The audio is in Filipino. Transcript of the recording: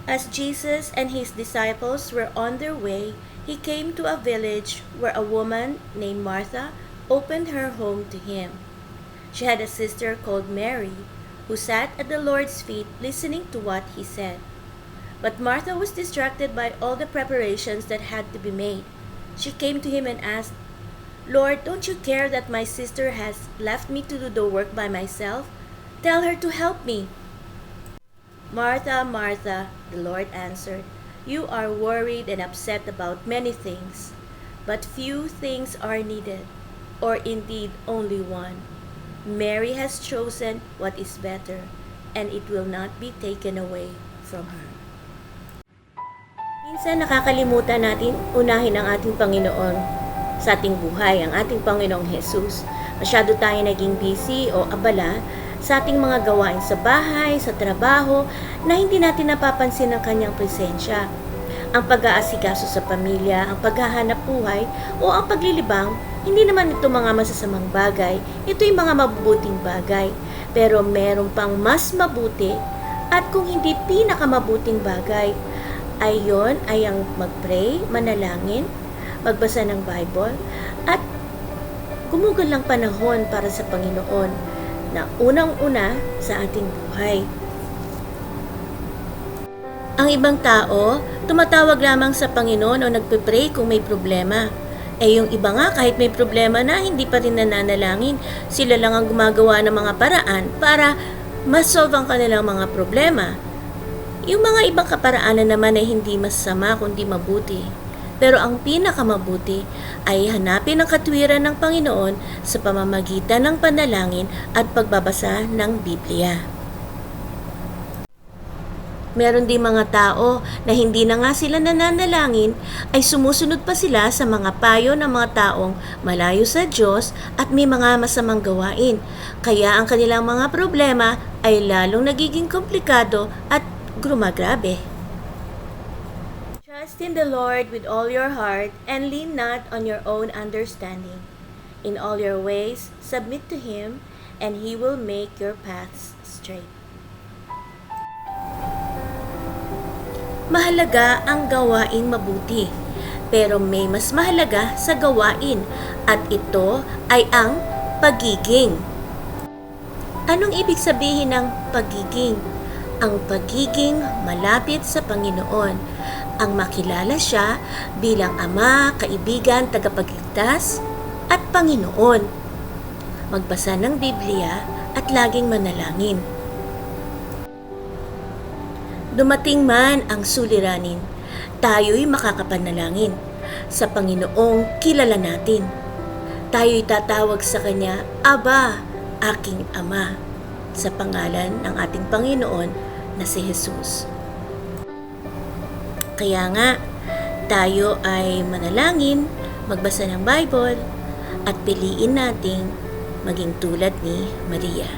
As Jesus and his disciples were on their way, he came to a village where a woman named Martha opened her home to him. She had a sister called Mary, who sat at the Lord's feet listening to what he said. But Martha was distracted by all the preparations that had to be made. She came to him and asked, "Lord, don't you care that my sister has left me to do the work by myself? Tell her to help me." "Martha, Martha," the Lord answered, "you are worried and upset about many things, but few things are needed, or indeed only one. Mary has chosen what is better, and it will not be taken away from her." Minsan nakakalimutan natin unahin ang ating Panginoon sa ating buhay, ang ating Panginoong Jesus. Masyado tayo naging busy o abala sa ating mga gawain sa bahay, sa trabaho, na hindi natin napapansin ang kanyang presensya. Ang pag-aasikaso sa pamilya, ang paghahanap buhay, o ang paglilibang, hindi naman ito mga masasamang bagay. Ito'y mga mabubuting bagay. Pero meron pang mas mabuti, at kung hindi pinakamabuting bagay, ayon ay ang mag-pray, manalangin, magbasa ng Bible, at gumugal ng panahon para sa Panginoon na unang-una sa ating buhay. Ang ibang tao, tumatawag lamang sa Panginoon o nagpe-pray kung may problema. Yung iba nga kahit may problema na, hindi pa rin nananalangin. Sila lang ang gumagawa ng mga paraan para ma-solve ang kanilang mga problema. Yung mga ibang kaparaanan naman ay hindi masama kundi mabuti. Pero ang pinakamabuti ay hanapin ang katwiran ng Panginoon sa pamamagitan ng panalangin at pagbabasa ng Biblia. Meron din mga tao na hindi na nga sila nananalangin ay sumusunod pa sila sa mga payo ng mga taong malayo sa Diyos at may mga masamang gawain. Kaya ang kanilang mga problema ay lalong nagiging komplikado at grumagrabe. Trust in the Lord with all your heart and lean not on your own understanding. In all your ways, submit to Him, and He will make your paths straight. Mahalaga ang gawaing mabuti, pero may mas mahalaga sa gawain, at ito ay ang pagiging. Anong ibig sabihin ng pagiging? Ang pagiging malapit sa Panginoon, ang makilala siya bilang Ama, Kaibigan, Tagapagligtas, at Panginoon. Magbasa ng Biblia at laging manalangin. Dumating man ang suliranin, tayo'y makakapanalangin. Sa Panginoong kilala natin. Tayo'y tatawag sa Kanya, Aba, aking Ama, sa pangalan ng ating Panginoon na si Jesus. Kaya nga, tayo ay manalangin, magbasa ng Bible, at piliin nating maging tulad ni Maria.